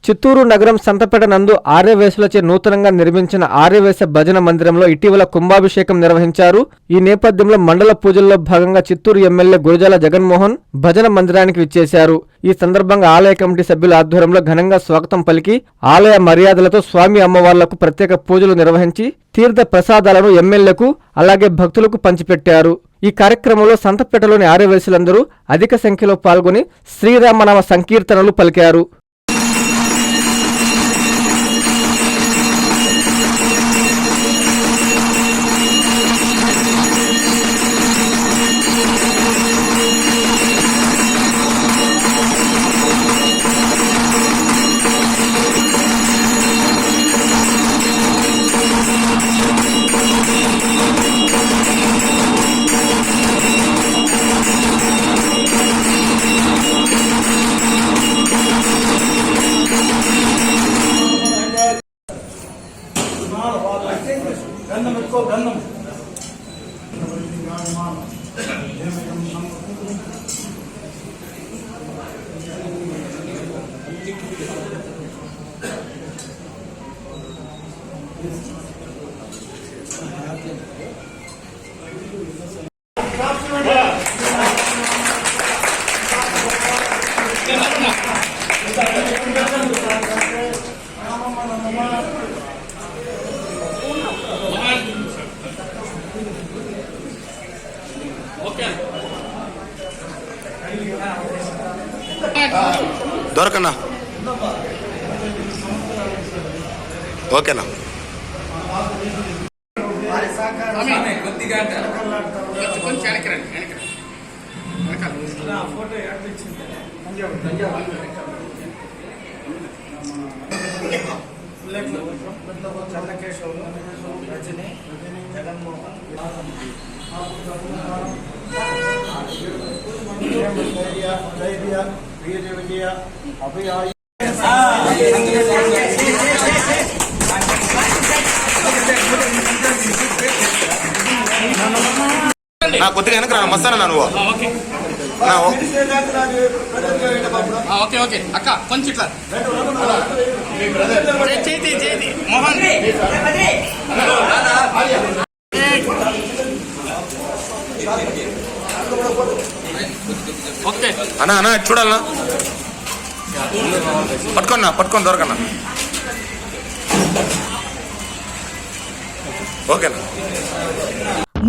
చిత్తూరు నగరం సంతపేట నందు ఆర్యవేశులచే నూతనంగా నిర్మించిన ఆర్యవేశ భజన మందిరంలో ఇటీవల కుంభాభిషేకం నిర్వహించారు. ఈ నేపథ్యంలో మండల పూజల్లో భాగంగా చిత్తూరు ఎమ్మెల్యే గురజాల జగన్మోహన్ భజన మందిరానికి విచ్చేశారు. ఈ సందర్భంగా ఆలయ కమిటీ సభ్యుల ఆధ్వర్యంలో ఘనంగా స్వాగతం పలికి ఆలయ మర్యాదలతో స్వామి అమ్మవార్లకు ప్రత్యేక పూజలు నిర్వహించి తీర్థ ప్రసాదాలను ఎమ్మెల్యేకు అలాగే భక్తులకు పంచిపెట్టారు. ఈ కార్యక్రమంలో సంతపేటలోని ఆర్యవేశులందరూ అధిక సంఖ్యలో పాల్గొని శ్రీరామనామ సంకీర్తనలు పలికారు. దొరకనా ఓకేనా చంద్రకేశవులు రజని జగన్మోహన్ ధైర్య వీర్య విజయ అభియాయ నా కొద్దిగా వెనక రా మస్తానా నువ్వు ఓకే ఓకే అక్క కొంచెం ఇట్లా మోహన్ ఓకే అన్నా అన్నా చూడాలన్నా పట్టుకొని దొరకన్నా ఓకేనా.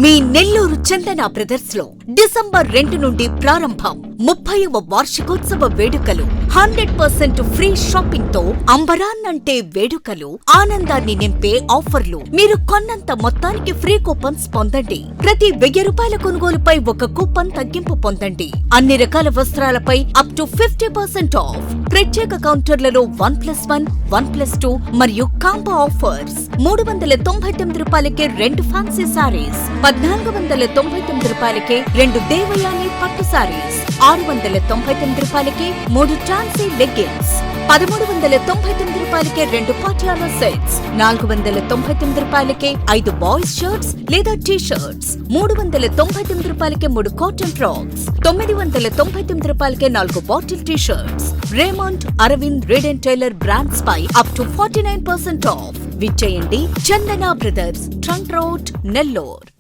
మీ నెల్లూరు చందన బ్రదర్స్ లో డిసెంబర్ 2 నుండి ప్రారంభం 30వ వార్షికోత్సవ వేడుకలు. 100% ఫ్రీ షాపింగ్ తో అంబరాన్నంటే వేడుకలు, ఆనందాన్ని నింపే ఆఫర్లు. మీరు కొన్నంత మొత్తానికి ఫ్రీ కూపన్స్ పొందండి. ప్రతి 1000 రూపాయల కొనుగోలుపై ఒక కూపన్ తగ్గింపు పొందండి. అన్ని రకాల వస్త్రాలపై అప్ టు 50% ఆఫ్. ప్రత్యేక కౌంటర్లలో 1+1, 1+2 మరియు కాంబో ఆఫర్స్. 399 రూపాయలకే 2 ఫ్యాన్సీ సారీస్, 1499 రూపాయలకే 2 దేవయాని పట్టు సారీస్, 699 రూపాయలకే 3 ట్రాన్సీ లెగ్గిన్స్, 1399 రూపాయలకే 2 పాటియాలా సెట్స్, 499 రూపాయలకే 5 బాయ్స్ షర్ట్స్ లేదా టీ షర్ట్స్, 399 రూపాయలకే 3 కాటన్ ఫ్రాక్స్, 999 రూపాయలకే 4 bottle T shirts. Raymond, Arvind, Reid and Taylor brands పై అప్ టు 49% ఆఫ్. విచ్చేయండి Chandana brothers, trunk road, Nellore.